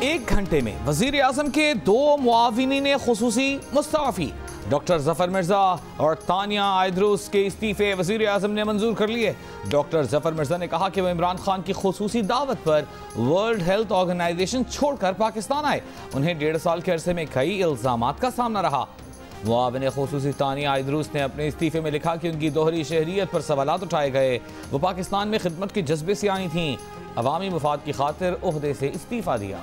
एक घंटे में वजीर आजम के 2 मुआविनीन खुसूसी मुस्तफ़ी डॉक्टर जफर मिर्जा और तानिया आयदरूस के इस्तीफे वजीर आजम ने मंजूर कर लिए। डॉक्टर जफर मिर्जा ने कहा कि वह इमरान खान की खुसूसी दावत पर वर्ल्ड हेल्थ ऑर्गेनाइजेशन छोड़कर पाकिस्तान आए। उन्हें 1.5 साल के अरसे में कई इल्जामात का सामना रहा। मुआविन खुसूसी तानिया आयदरूस ने अपने इस्तीफे में लिखा कि उनकी दोहरी शहरियत पर सवालात उठाए गए। वो पाकिस्तान में खिदमत के जज्बे से आई थीं। अवामी मुफाद की खातिर ओहदे से इस्तीफा दिया।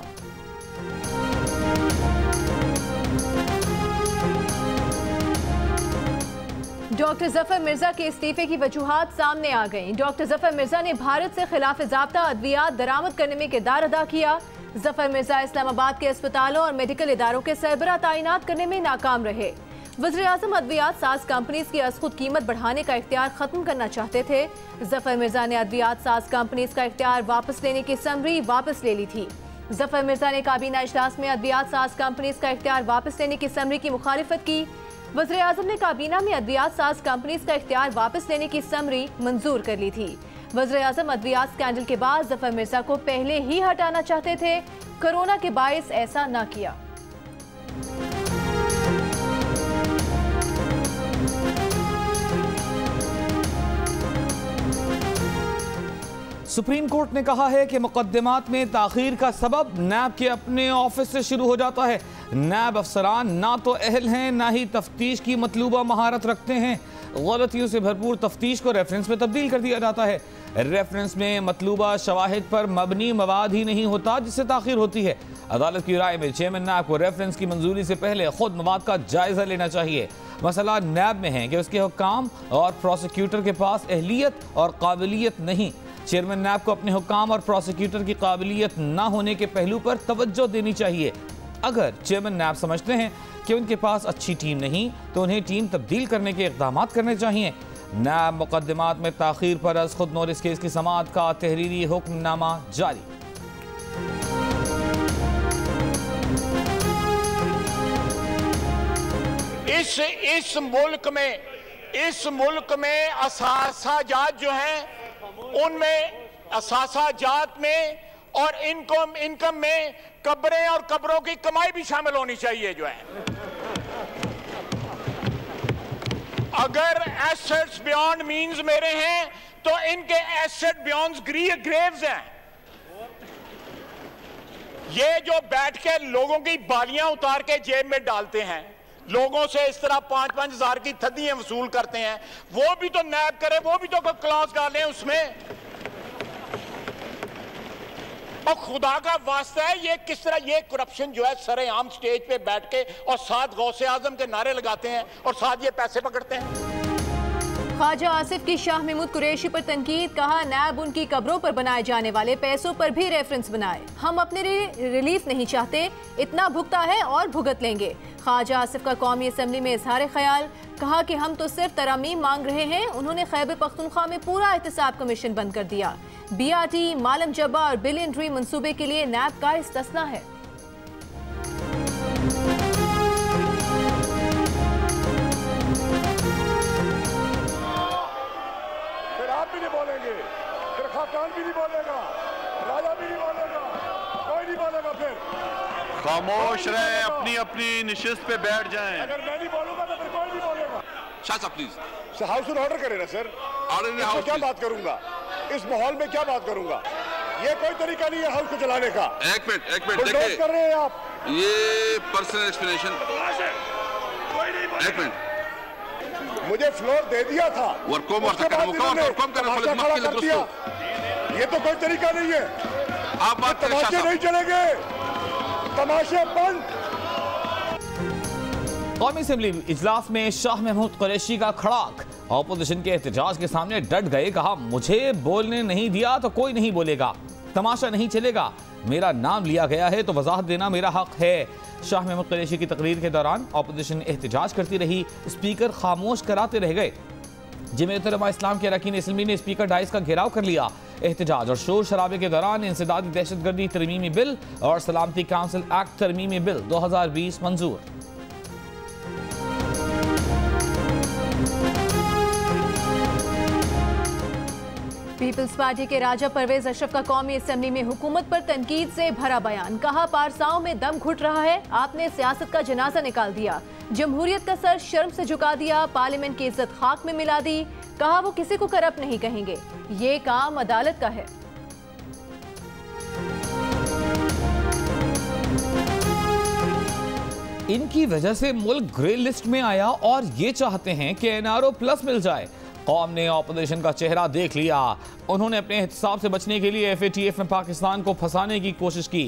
डॉक्टर जफर मिर्जा के इस्तीफे की वजूहात सामने आ गईं। डॉक्टर जफर मिर्जा ने भारत से खिलाफ ज़ाब्ता अद्वियात दरामद करने में किरदार अदा किया। जफर मिर्जा इस्लामाबाद के अस्पतालों और मेडिकल इदारों के सरबराह तैनात करने में नाकाम रहे। वज़ीर आज़म अद्वियात साज कंपनीज की अज़ खुद कीमत बढ़ाने का इख्तियार खत्म करना चाहते थे। जफर मिर्जा ने अद्वियात साज कंपनीज का इख्तियार वापस लेने की समरी वापस ले ली थी। जफर मिर्जा ने काबीना इजलास में अद्वियात साज कंपनीज का इख्तियार वापस लेने की समरी की मुखालिफत की। वज़ीर आज़म ने काबीना में अद्वियात साज कंपनीज का इख्तियार वापस लेने की समरी मंजूर कर ली थी। वज़ीर आज़म अद्वियात स्कैंडल के बाद जफर मिर्जा को पहले ही हटाना चाहते थे। कोरोना के बायस ऐसा न किया। सुप्रीम कोर्ट ने कहा है कि मुकदमात में ताखीर का सबब नैब के अपने ऑफिस से शुरू हो जाता है। नैब अफसरान ना तो अहल हैं ना ही तफ्तीश की मतलूबा महारत रखते हैं। गलतियों से भरपूर तफ्तीश को रेफरेंस में तब्दील कर दिया जाता है। रेफरेंस में मतलूबा शवाहिद पर मबनी मवाद ही नहीं होता जिससे ताखीर होती है। अदालत की राय में चेयरमैन नैब को रेफरेंस की मंजूरी से पहले खुद मवाद का जायजा लेना चाहिए। मसला नैब में है कि उसके हुक्काम और प्रोसिक्यूटर के पास अहलियत और काबिलियत नहीं। चेयरमैन नैब को अपने हुक्काम और प्रोसिक्यूटर की काबिलियत न होने के पहलू पर तवज्जो देनी चाहिए। अगर चेयरमैन नैब समझते हैं कि उनके पास अच्छी टीम नहीं तो उन्हें टीम तब्दील करने के इक़दाम करने चाहिए। नैब मुकदमात में ताखीर पर अज़ खुद नोटिस केस की समाअत का तहरीरी हुक्मनामा जारी। इस मुल्क में असासाजात जो हैं उनमें असासाजात में और इनकम में कब्रें और कब्रों की कमाई भी शामिल होनी चाहिए जो है। अगर एसेट्स बियॉन्ड मींस मेरे हैं तो इनके एसेट बियॉन्ड ग्रेव्स हैं। ये जो बैठ के लोगों की बालियां उतार के जेब में डालते हैं, लोगों से इस तरह 5-5 हजार की थदियां वसूल करते हैं, वो भी तो नैब करे, वो भी तो कोई क्लॉज डालें उसमें। और खुदा का वास्ता है ये किस तरह ये करप्शन जो है सरेआम स्टेज पे बैठ के और साथ गौसे आजम के नारे लगाते हैं और साथ ये पैसे पकड़ते हैं। ख्वाजा आसिफ की शाह महमूद कुरैशी पर तनकीद। कहा नैब उनकी कब्रों पर बनाए जाने वाले पैसों पर भी रेफरेंस बनाए। हम अपने लिए रिलीफ नहीं चाहते, इतना भुगता है और भुगत लेंगे। ख्वाजा आसिफ का कौमी असम्बली में इजहार ख्याल। कहा कि हम तो सिर्फ तरामीम मांग रहे हैं। उन्होंने खैबर पख्तूनख्वा में पूरा एहतसाब कमीशन बंद कर दिया। BRT, मालम जब्बा और बिलियन ट्री मंसूबे के लिए नैब का इस्तिस्ना है। भी नहीं बोलेंगे, फिर खाकान भी नहीं बोलेगा, राजा भी नहीं बोलेगा, कोई नहीं बोलेगा। फिर खामोश रहे, अपनी अपनी निशिस्त पे बैठ जाएं। अगर मैं नहीं बोलूंगा तो फिर कोई नहीं बोलेगा। शाह साहब प्लीज हाउस ऑर्डर करें ना सर। ऑर्डर हाउस क्या बात करूंगा इस माहौल में, क्या बात करूंगा? ये कोई तरीका नहीं है हाउस को चलाने का। एक मिनट देखिए, कर रहे हैं आप ये पर्सनल एक्सप्लेनेशन। एक मिनट, मुझे फ्लोर दे दिया था, ये तो कोई तरीका नहीं है। आप बात करें, तमाशे नहीं चलेंगे, तमाशे बंद। कौमी असेंबली इजलास में शाह महमूद कुरैशी का खड़ाक। ऑपोजिशन के एहतजाज के सामने डट गए। कहा मुझे बोलने नहीं दिया तो कोई नहीं बोलेगा, तमाशा नहीं चलेगा। मेरा नाम लिया गया है तो वजाहत देना मेरा हक है। शाह महमूद कुरैशी की तकरीर के दौरान ऑपोजिशन एहतजाज करती रही। स्पीकर खामोश कराते रह गए। जमीयत उलमा इस्लाम के अरकान असम्बली ने स्पीकर डाइस का घेराव कर लिया। एहतजाज और शोर शराबे के दौरान इंसदादी दहशतगर्दी तरमीमी बिल और सलामती काउंसिल एक्ट तरमीमी बिल 2020 मंजूर। पीपल्स पार्टी के राजा परवेज अशरफ का कौमी असेंबली में हुकूमत पर तनकीद से भरा बयान। कहा, पारसाओं में दम घुट रहा है, आपने सियासत का जनाजा निकाल दिया, जमहूरियत का सर शर्म से झुका दिया, पार्लियामेंट की इज्जत खाक में मिला दी। कहा, वो किसी को करप्ट नहीं कहेंगे, ये काम अदालत का है। इनकी वजह से मुल्क ग्रे लिस्ट में आया और ये चाहते हैं कि एनआरओ प्लस मिल जाए। कौम ने ऑपोजिशन का चेहरा देख लिया। उन्होंने अपने एहतसाब से बचने के लिए एफएटीएफ में पाकिस्तान को फंसाने की कोशिश की।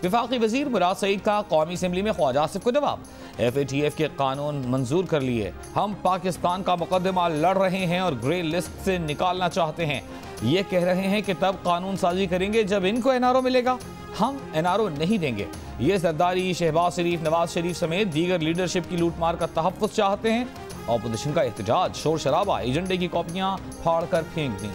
वफाकी वजीर मुराद सईद का कौमी असेंबली में ख्वाजा आसिफ को जवाब, एफएटीएफ के कानून मंजूर कर लिए, हम पाकिस्तान का मुकदमा लड़ रहे हैं और ग्रे लिस्ट से निकालना चाहते हैं। ये कह रहे हैं कि तब कानून साजी करेंगे जब इनको एनआरओ मिलेगा, हम एनआरओ नहीं देंगे। ये जरदारी, शहबाज शरीफ, नवाज शरीफ समेत दीगर लीडरशिप की लूटमार का तहफ़्फ़ुज़ चाहते हैं। ऑपोजिशन का एहतजाज, शोर शराबा, एजेंडे की कॉपियां फाड़ कर फेंक दी।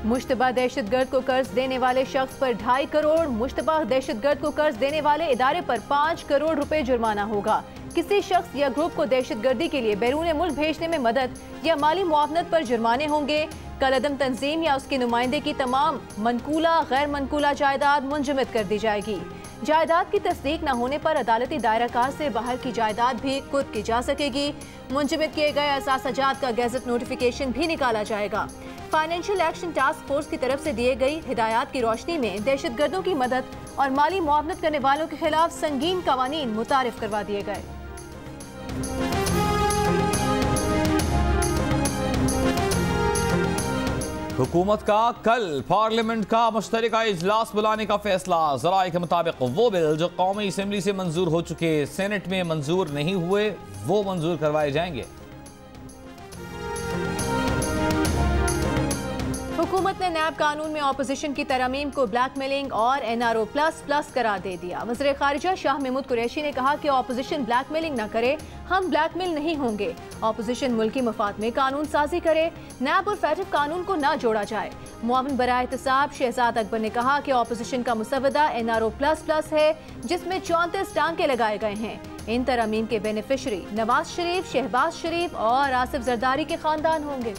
मुश्तबा दहशतगर्द को कर्ज देने वाले शख्स पर 2.5 करोड़, मुश्तबा दहशतगर्द को कर्ज देने वाले इदारे पर 5 करोड़ रुपए जुर्माना होगा। किसी शख्स या ग्रुप को दहशतगर्दी के लिए बैरून मुल्क भेजने में मदद या माली मुआवनत पर जुर्माने होंगे। कलअदम तंजीम या उसके नुमाइंदे की तमाम मनकूला गैर मनकूला जायदाद मुंजमद कर दी जाएगी। जायदाद की तस्दीक न होने पर अदालती दायरा कार से बाहर की जायदाद भी कुर्क की जा सकेगी। मुंजमद किए गए असासाजात का गैजेट नोटिफिकेशन भी निकाला जाएगा। फाइनेंशियल एक्शन टास्क फोर्स की तरफ से दिए गई हिदायत की रोशनी में दहशतगर्दों की मदद और माली मुआवनत करने वालों के खिलाफ संगीन कवानीन मुतारिफ करवा दिए गए। हुकूमत का कल पार्लियामेंट का मुश्तरका इजलास बुलाने का फैसला। ज़राए के मुताबिक वो बिल जो कौमी असेंबली से मंजूर हो चुके, सेनेट में मंजूर नहीं हुए, वो मंजूर करवाए जाएंगे। हुकूमत ने नैब कानून में ऑपोजिशन की तरमीम को ब्लैकमेलिंग और एनआरओ प्लस प्लस करार दे दिया। वज़ीर खारिजा शाह महमूद कुरैशी ने कहा कि ऑपोजिशन ब्लैकमेलिंग न करे, हम ब्लैकमेल नहीं होंगे। ऑपोजिशन मुल्की मफाद में कानून साजी करे, नैब और फैटिफ कानून को न जोड़ा जाए। मुआविन बराए एहतसाब शहजाद अकबर ने कहा कि ऑपोजिशन का मुसवदा एनआरओ प्लस प्लस है, जिसमें 34 टांके लगाए गए हैं। इन तरमीम के बेनिफिशरी नवाज शरीफ, शहबाज शरीफ और आसिफ जरदारी के खानदान होंगे।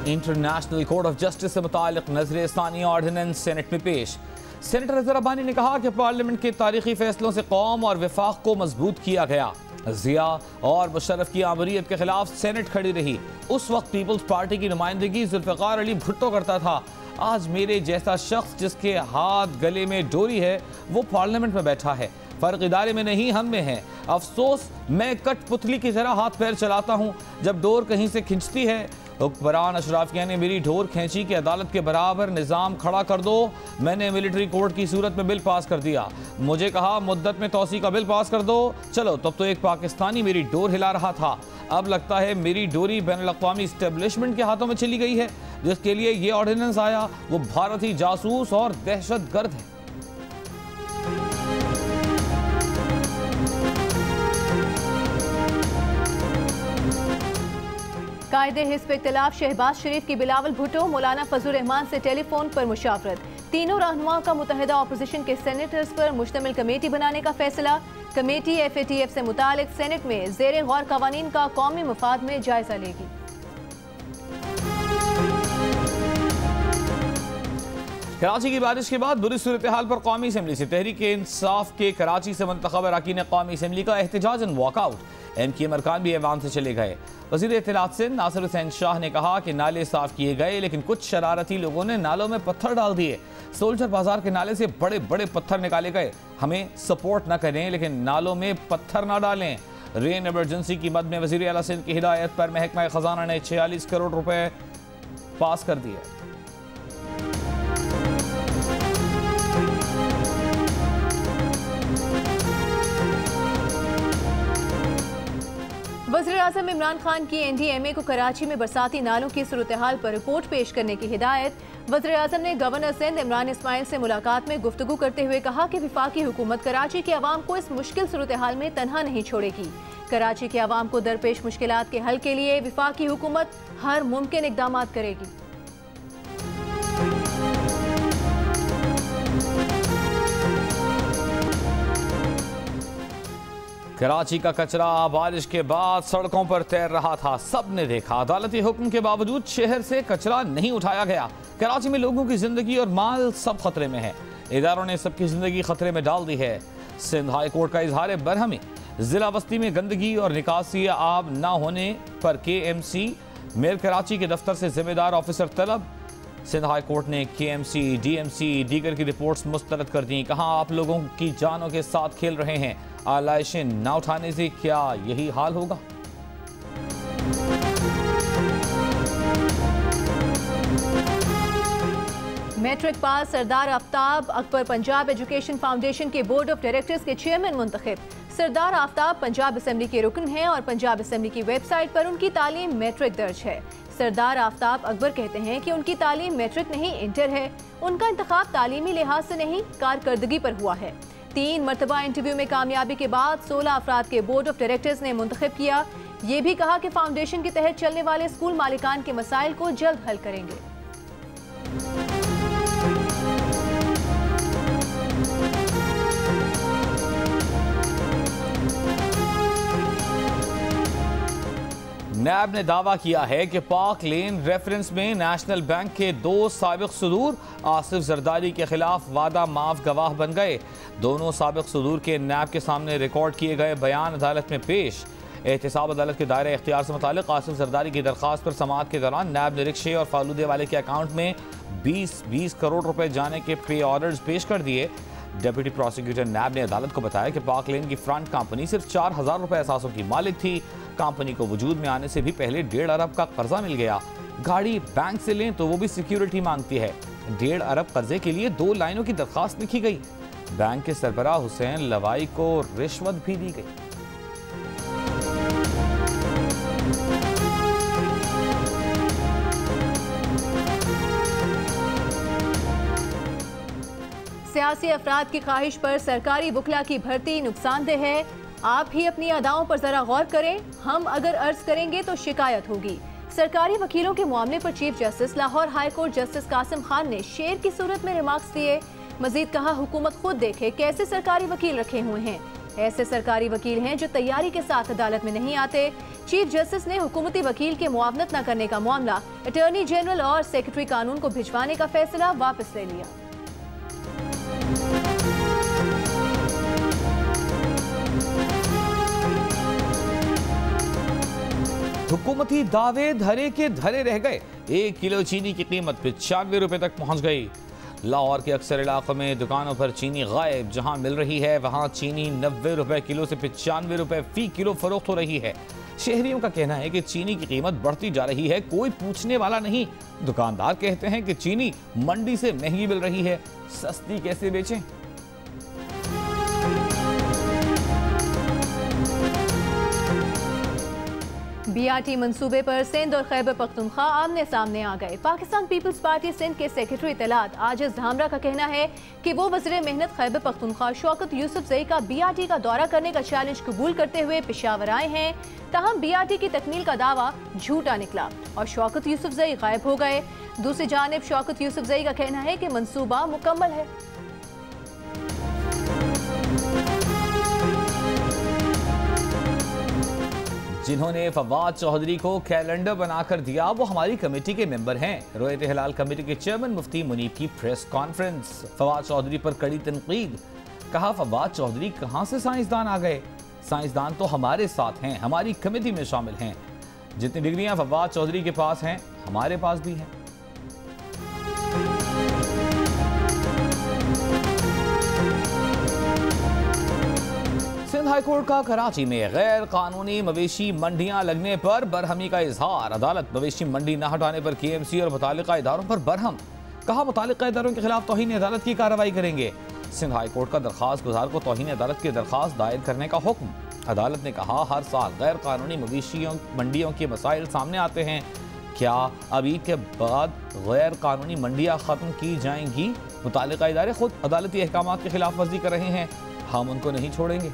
इंटरनेशनल कोर्ट ऑफ जस्टिस से मुतालिक नजर सानी ऑर्डिनेंस सेनेट में पेश। सेनेटर अजहर अब्बानी ने कहा कि पार्लियामेंट के तारीखी फैसलों से कौम और विफाक को मजबूत किया गया। जिया और मुशर्रफ की आमरीत के खिलाफ सेनेट खड़ी रही। उस वक्त पीपल्स पार्टी की नुमाइंदगी जुल्फ़िकार अली भुट्टो करता था। आज मेरे जैसा शख्स जिसके हाथ गले में डोरी है वो पार्लियामेंट में बैठा है। फर्क इदारे में नहीं, हम में है। अफसोस मैं कठपुतली की तरह हाथ पैर चलाता हूँ, जब डोर कहीं से खिंचती है। हुक्मरान अशराफिया ने मेरी डोर खींची कि अदालत के बराबर निज़ाम खड़ा कर दो। मैंने मिलिट्री कोर्ट की सूरत में बिल पास कर दिया। मुझे कहा मुद्दत में तौसी का बिल पास कर दो। चलो, तब तो एक पाकिस्तानी मेरी डोर हिला रहा था। अब लगता है मेरी डोरी बैनुल-अक़वामी इस्टेब्लिशमेंट के हाथों में चली गई है। जिसके लिए ये ऑर्डिनेंस आया वो भारतीय जासूस और दहशतगर्द है। कायदे हिज़्ब इख्तिलाफ शहबाज शरीफ की बिलावल भुट्टो, मौलाना फजल रहमान से टेलीफोन पर मुशावरत। तीनों रहनुमाओं का मुत्तहिदा ऑपोजिशन के सेनेटर्स पर मुश्तमिल कमेटी बनाने का फैसला। कमेटी एफएटीएफ से मुतालिक सेनेट में ज़ेरे गौर कवानीन का कौमी मफाद में जायजा लेगी। कराची की बारिश के बाद बुरी सूरत हाल पर कौमी असेंबली से तहरीक इंसाफ के कराची से मुंतखब अरकान कौमी असेंबली का एहतजाजन वॉकआउट। एमक्यूएम अरकान भी ऐवान से चले गए। वज़ीर इत्तलात सिंध नासिर हुसैन शाह ने कहा कि नाले साफ किए गए, लेकिन कुछ शरारती लोगों ने नालों में पत्थर डाल दिए। सोल्जर बाजार के नाले से बड़े बड़े पत्थर निकाले गए। हमें सपोर्ट न करें, लेकिन नालों में पत्थर न डालें। रेन इमरजेंसी की मद में वज़ीर आला सिंध की हिदायत पर महकमा खजाना ने 46 करोड़ रुपए पास कर दिए। वज़ीर-ए-आज़म इमरान खान की NDMA को कराची में बरसाती नालों की सूरत-ए-हाल पर रिपोर्ट पेश करने की हिदायत। वज़ीर-ए-आज़म ने गवर्नर सिंध इमरान इस्माइल से मुलाकात में गुफ्तगू करते हुए कहा कि वफाकी हुकूमत कराची के अवाम को इस मुश्किल सूरत-ए-हाल में तनहा नहीं छोड़ेगी। कराची के अवाम को दरपेश मुश्किलात के हल के लिए वफाकी हुकूमत हर मुमकिन इक़दाम करेगी। कराची का कचरा बारिश के बाद सड़कों पर तैर रहा था, सब ने देखा। अदालती हुक्म के बावजूद शहर से कचरा नहीं उठाया गया। कराची में लोगों की जिंदगी और माल सब खतरे में है। इदारों ने सबकी जिंदगी खतरे में डाल दी है। सिंध हाई कोर्ट का इजहार बरहमी। जिला बस्ती में गंदगी और निकासी आब न होने पर KMC मेयर कराची के दफ्तर से जिम्मेदार ऑफिसर तलब। सिंध हाई कोर्ट ने KMC, DMC, दीगर की रिपोर्ट्स मुस्तरद कर दी। कहा आप लोगों की जानों के साथ खेल रहे हैं। आलाइशें न उठाने से क्या यही हाल होगा? मैट्रिक पास सरदार आफ्ताब अकबर पंजाब एजुकेशन फाउंडेशन के बोर्ड ऑफ डायरेक्टर्स के चेयरमैन मुंतखब। सरदार आफ्ताब पंजाब असेंबली के रुकन हैं और पंजाब असेंबली की वेबसाइट पर उनकी तालीम मैट्रिक दर्ज है। सरदार आफ्ताब अकबर कहते हैं कि उनकी तालीम मैट्रिक नहीं इंटर है। उनका इंतखाब तालीमी लिहाज से नहीं कारकर्दगी पर हुआ है। 3 मरतबा इंटरव्यू में कामयाबी के बाद 16 अफराद के बोर्ड ऑफ डायरेक्टर्स ने मुंतखब किया। ये भी कहा कि फाउंडेशन के तहत चलने वाले स्कूल मालिकान के मसाइल को जल्द हल करेंगे। नैब ने दावा किया है कि पाक लेन रेफरेंस में नेशनल बैंक के 2 साबिक सदूर आसिफ जरदारी के खिलाफ वादा माफ गवाह बन गए। दोनों साबिक सदूर के नैब के सामने रिकॉर्ड किए गए बयान अदालत में पेश। एहतसाब अदालत के दायरे इख्तियार से मुतालिक आसिफ जरदारी की दरख्वास्त पर समाअत के दौरान नैब ने रिक्शे और फालूदे वाले के अकाउंट में 20 करोड़ रुपए जाने के पे ऑर्डर्स पेश कर दिए। डेप्यूटी प्रोसिक्यूटर नैब ने अदालत को बताया कि पाक लेन की फ्रंट कंपनी सिर्फ 4000 रुपए असासों की मालिक थी। कंपनी को वजूद में आने से भी पहले 1.5 अरब का कर्जा मिल गया। गाड़ी बैंक से लें तो वो भी सिक्योरिटी मांगती है। 1.5 अरब कर्जे के लिए 2 लाइनों की दरखास्त लिखी गई। बैंक के सरबराह हुसैन लवाई को रिश्वत भी दी गई। सियासी अफराद की ख्वाहिश पर सरकारी वकला की भर्ती नुकसानदेह है। आप ही अपनी अदाओं पर जरा गौर करें। हम अगर अर्ज करेंगे तो शिकायत होगी। सरकारी वकीलों के मामले पर chief justice Lahore high court justice Qasim Khan ने शेर की सूरत में रिमार्क्स दिए। मजीद कहा हुकूमत खुद देखे कैसे सरकारी वकील रखे हुए हैं। ऐसे सरकारी वकील हैं जो तैयारी के साथ अदालत में नहीं आते। चीफ जस्टिस ने हुकूमती वकील के मुआवनत न करने का मामला अटॉर्नी जनरल और सेक्रेटरी कानून को भिजवाने का फैसला वापस ले लिया। हुकूमती दावे धरे के धरे रह गए। 1 किलो चीनी की कीमत 95 रुपए तक पहुंच गई। लाहौर के अक्सर इलाकों में दुकानों पर चीनी गायब। जहां मिल रही है वहां चीनी 90 रुपए किलो से 95 रुपए फी किलो फरोख्त हो रही है। शहरियों का कहना है कि चीनी की कीमत बढ़ती जा रही है, कोई पूछने वाला नहीं। दुकानदार कहते हैं कि चीनी मंडी से महंगी मिल रही है, सस्ती कैसे बेचें। BRT मंसूबे पर सिंध और खैबर पख्तूनख्वा आमने सामने आ गए। पाकिस्तान पीपल्स पार्टी सिंध के सेक्रेटरी इत्तलात आजिज धामरा का कहना है कि वो वज़ीर मेहनत खैबर पख्तूनख्वा शौकत यूसुफजई का BRT का दौरा करने का चैलेंज कबूल करते हुए पेशावर आए हैं। ताहम BRT की तकमील का दावा झूठा निकला और शौकत यूसुफजई गायब हो गए। दूसरी जानिब शौकत यूसुफजई का कहना है कि मंसूबा मुकम्मल है। जिन्होंने फवाद चौधरी को कैलेंडर बनाकर दिया वो हमारी कमेटी के मेंबर हैं। रोयत हिलाल कमेटी के चेयरमैन मुफ्ती मुनीब की प्रेस कॉन्फ्रेंस। फवाद चौधरी पर कड़ी तनकीद। कहा फवाद चौधरी कहां से साइंसदान आ गए। साइंसदान तो हमारे साथ हैं, हमारी कमेटी में शामिल हैं। जितनी डिग्रियां फवाद चौधरी के पास हैं हमारे पास भी हैं। सिंध हाई कोर्ट का कराची में गैर कानूनी मवेशी मंडियां लगने पर बरहमी का इजहार। अदालत मवेशी मंडी न हटाने पर KMC और मुतालिका इदारों पर बरहम। कहा मुतालिका इदारों के खिलाफ तौहीन अदालत की कार्रवाई करेंगे। सिंध हाई कोर्ट का दरखास्त गुजार को तौहीन अदालत की दरखास्त दायर करने का हुक्म। अदालत ने कहा, हर साल गैर कानूनी मवेशियों मंडियों के मसाइल सामने आते हैं। क्या अभी के बाद गैर कानूनी मंडियां खत्म की जाएंगी? मुतालिका इदारे खुद अदालती अहकाम की खिलाफ वर्जी कर रहे हैं, हम उनको नहीं छोड़ेंगे।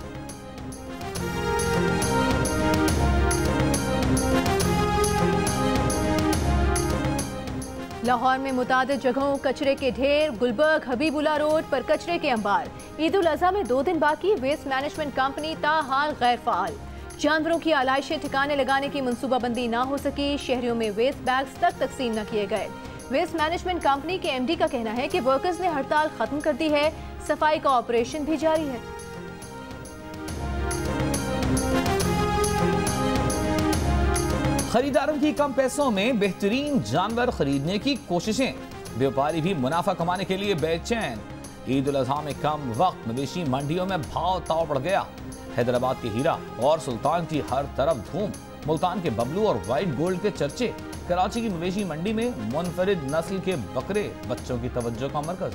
लाहौर में मुतादिद जगहों कचरे के ढेर, गुलबर्ग हबीबुल्ला रोड पर कचरे के अंबार। ईद उल अजहा में 2 दिन बाकी, वेस्ट मैनेजमेंट कंपनी ताहाल गैर फाल। जानवरों की आलाइशें ठिकाने लगाने की मनसूबाबंदी ना हो सकी, शहरियों में वेस्ट बैग्स तक तकसीम न किए गए। वेस्ट मैनेजमेंट कंपनी के एमडी का कहना है कि वर्कर्स ने हड़ताल खत्म कर दी है, सफाई का ऑपरेशन भी जारी है। खरीदारों की कम पैसों में बेहतरीन जानवर खरीदने की कोशिशें, व्यापारी भी मुनाफा कमाने के लिए बेचैन। ईद उल अजहा में कम वक्त मवेशी मंडियों में भाव ताव बढ़ गया। हैदराबाद के हीरा और सुल्तान की हर तरफ धूम, मुल्तान के बबलू और व्हाइट गोल्ड के चर्चे। कराची की मवेशी मंडी में मुनफरिद नस्ल के बकरे बच्चों की तवज्जो का मरकज।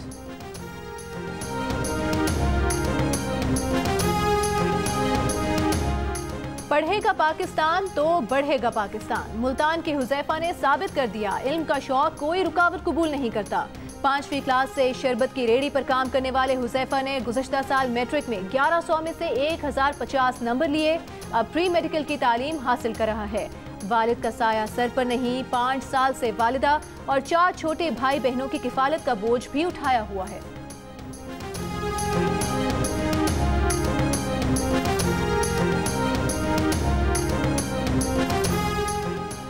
पढ़ेगा पाकिस्तान तो बढ़ेगा पाकिस्तान। मुल्तान के हुजैफा ने साबित कर दिया, इल्म का शौक कोई रुकावट कबूल नहीं करता। 5वीं क्लास से शरबत की रेडी पर काम करने वाले हुजैफा ने गुज़श्ता साल मैट्रिक में 1100 में से 1050 नंबर लिए। अब प्री मेडिकल की तालीम हासिल कर रहा है। वालिद का साया सर पर नहीं, 5 साल से वालिदा और 4 छोटे भाई बहनों की किफालत का बोझ भी उठाया हुआ है।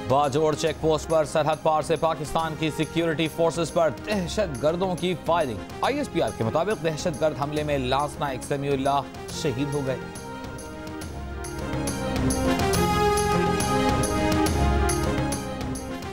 बाजोड़ चेक पोस्ट पर सरहद पार से पाकिस्तान की सिक्योरिटी फोर्सेस पर दहशतगर्दों की फायरिंग। ISPR के मुताबिक दहशतगर्द हमले में लांसनायक समीउल्लाह शहीद हो गए।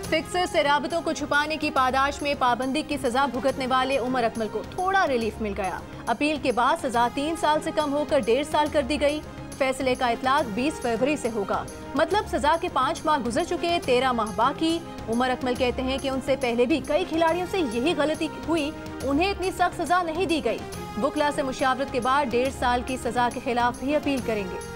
फिक्सर से राबतों को छुपाने की पादाश में पाबंदी की सजा भुगतने वाले उमर अकमल को थोड़ा रिलीफ मिल गया। अपील के बाद सजा 3 साल से कम होकर 1.5 साल कर दी गई। फैसले का इतलाक 20 फरवरी से होगा, मतलब सजा के 5 माह गुजर चुके, 13 माह बाकी। उमर अकमल कहते हैं कि उनसे पहले भी कई खिलाड़ियों से यही गलती हुई, उन्हें इतनी सख्त सजा नहीं दी गई। बुकला से मुशावरत के बाद 1.5 साल की सजा के खिलाफ भी अपील करेंगे।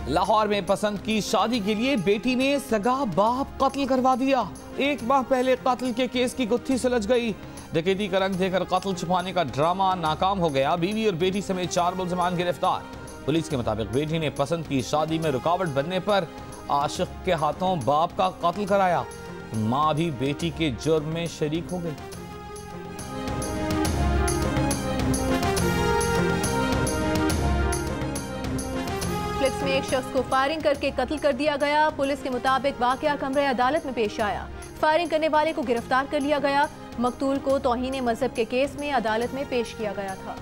लाहौर में पसंद की शादी के लिए बेटी ने सगा बाप कत्ल करवा दिया। 1 माह पहले कत्ल के केस की गुत्थी सुलझ गई। डकैती का रंग देकर कत्ल छुपाने का ड्रामा नाकाम हो गया। बीवी और बेटी समेत 4 मुलजमान गिरफ्तार। पुलिस के मुताबिक बेटी ने पसंद की शादी में रुकावट बनने पर आशिक के हाथों बाप का कत्ल कराया। मां भी बेटी के जुर्म में शरीक हो गई। फ्लिक्स में एक शख्स को फायरिंग करके कत्ल कर दिया गया। पुलिस के मुताबिक वाकया कमरे अदालत में पेश आया। फायरिंग करने वाले को गिरफ्तार कर लिया गया। मकतूल को तौहीन मजहब के केस में अदालत में पेश किया गया था।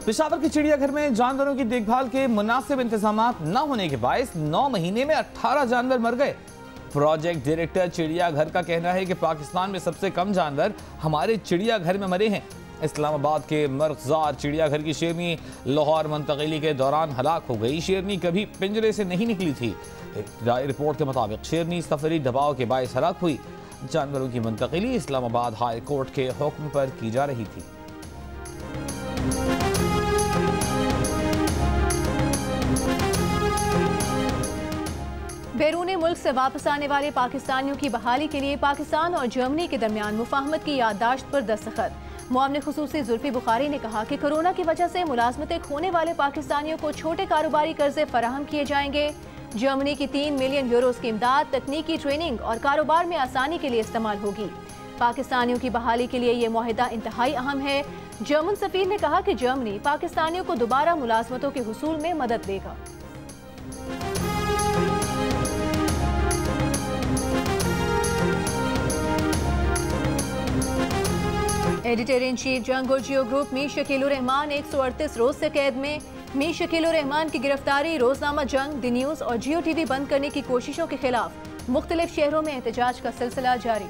पेशावर के चिड़ियाघर में जानवरों की देखभाल के मुनासिब इंतजाम न होने के बायस 9 महीने में 18 जानवर मर गए। प्रोजेक्ट डायरेक्टर चिड़ियाघर का कहना है कि पाकिस्तान में सबसे कम जानवर हमारे चिड़ियाघर में मरे हैं। इस्लामाबाद के मर्गजार चिड़ियाघर की शेरनी लाहौर मुंतकिली के दौरान हलाक हो गई। शेरनी कभी पिंजरे से नहीं निकली थी। रिपोर्ट के मुताबिक शेरनी सफरी दबाव के बायस हलाक हुई। जानवरों की मुंतकिली इस्लामाबाद हाई कोर्ट के हुक्म पर की जा रही थी। बैरून मुल्क से वापस आने वाले पाकिस्तानियों की बहाली के लिए पाकिस्तान और जर्मनी के दरमियान मुफाहमत की याददाश्त पर दस्तखत। मुआवने खुसूसी जुल्फी बुखारी ने कहा कि कोरोना की वजह से मुलाजमतें खोने वाले पाकिस्तानियों को छोटे कारोबारी कर्जे फराहम किए जाएंगे। जर्मनी की 3 मिलियन यूरोस की इमदाद तकनीकी ट्रेनिंग और कारोबार में आसानी के लिए इस्तेमाल होगी। पाकिस्तानियों की बहाली के लिए ये मुआहिदा इंतहाई अहम है। जर्मन सफीर ने कहा कि जर्मनी पाकिस्तानियों को दोबारा मुलाजमतों के हुसूल में मदद देगा। एडिटर इन चीफ जंग और जियो ग्रुप मीर शकील उर रहमान 138 रोज से कैद में। मीर शकील उर रहमान की गिरफ्तारी, रोजनामा जंग, द न्यूज और जियो टीवी बंद करने की कोशिशों के खिलाफ मुख्तलिफ शहरों में एहतजाज का सिलसिला जारी।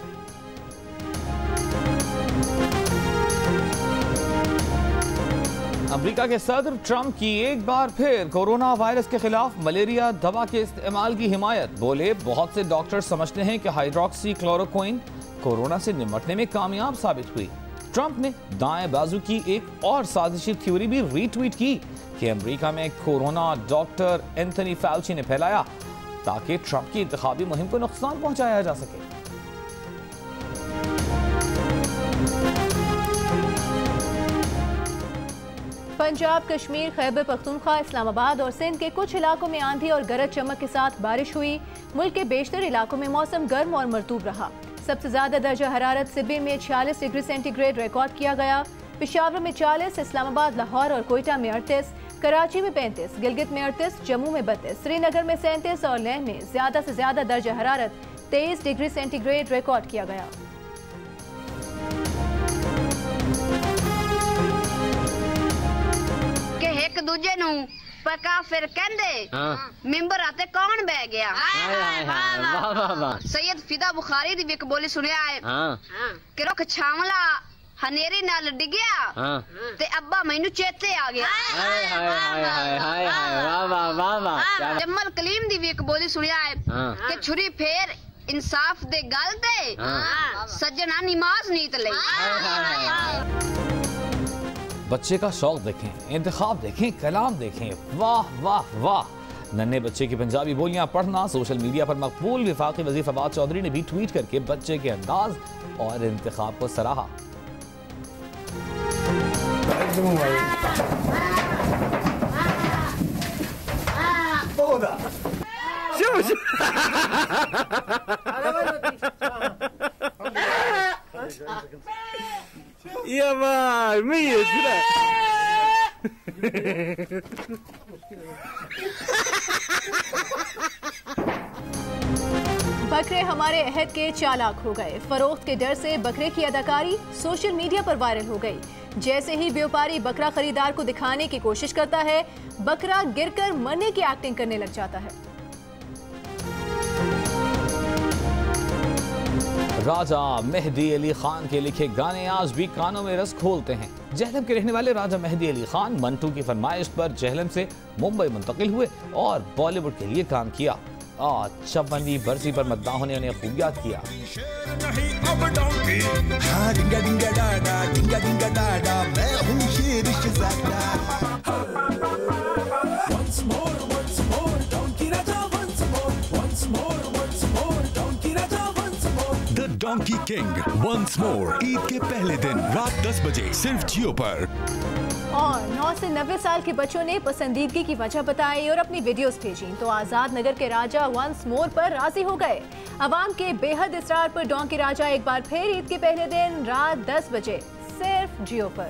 अमेरिका के सदर ट्रंप की एक बार फिर कोरोना वायरस के खिलाफ मलेरिया दवा के इस्तेमाल की हिमायत। बोले, बहुत से डॉक्टर समझते हैं कि हाइड्रोक्सी क्लोरोक्विन कोरोना से निपटने में कामयाब साबित हुई। ट्रंप ने दाएं बाजू की एक और साजिशी थ्योरी भी रीट्वीट की कि अमेरिका में कोरोना डॉक्टर एंथनी फाउची ने फैलाया ताकि ट्रंप की इंतखाबी मुहिम को नुकसान पहुंचाया जा सके। पंजाब, कश्मीर, खैबर पख्तूनख्वा, इस्लामाबाद और सिंध के कुछ इलाकों में आंधी और गरज चमक के साथ बारिश हुई। मुल्क के बेशतर इलाकों में मौसम गर्म और मरतूब रहा। सबसे ज्यादा दर्जा हरारत सिब्बी में 46 डिग्री सेंटीग्रेड रिकॉर्ड किया गया। पेशावर में 40, इस्लामाबाद, लाहौर और कोयटा में 38, कराची में 35, गिलगित में 38, जम्मू में 32, श्रीनगर में 37 और लेह में ज्यादा से ज्यादा दर्जा हरारत 23 डिग्री सेंटीग्रेड रिकॉर्ड किया गया। एक दूजे नू पका फिर कहंदे मेंबर आते कौन बह गया। सैयद फिदा बुखारी दी विक बोली सुनिया है कि रुख छावला हनेरी नाल डिगया ते अब्बा मैनू चेते आ गया। जम्मल कलीम दी विक बोली सुनिया है कि छुरी फेर इंसाफ दे गल दे सज्जना नमाज नीत ले। बच्चे का शौक देखें, इंतखाब देखें, कलाम देखें। वाह वाह वाह। नन्हे बच्चे की पंजाबी बोलियां पढ़ना सोशल मीडिया पर मकबूल। वफाकी वज़ीर फवाद चौधरी ने भी ट्वीट करके बच्चे के अंदाज और इंतखाब को सराहा। बकरे हमारे अहद के चालाक हो गए। फरोख्त के डर से बकरे की अदाकारी सोशल मीडिया पर वायरल हो गई। जैसे ही व्यापारी बकरा खरीदार को दिखाने की कोशिश करता है, बकरा गिरकर मरने की एक्टिंग करने लग जाता है। राजा मेहदी अली खान के लिखे गाने आज भी कानों में रस खोलते हैं। जहलम के रहने वाले राजा मेहदी अली खान मंटू की फरमाइश पर जहलम से मुंबई मुंतकिल हुए और बॉलीवुड के लिए काम किया। आज 56वीं बरसी पर मद्दाहों ने उन्हें खूब याद किया। Donkey king once more Eid के पहले दिन रात 10 बजे सिर्फ जियो पर। और 9 से 90 साल के बच्चों ने पसंदीदगी की वजह बताई और अपनी वीडियोस भेजी तो आजाद नगर के राजा वंस मोर पर राजी हो गए। अवाम के बेहद इसरार पर डोंकी राजा एक बार फिर ईद के पहले दिन रात 10 बजे सिर्फ जियो पर।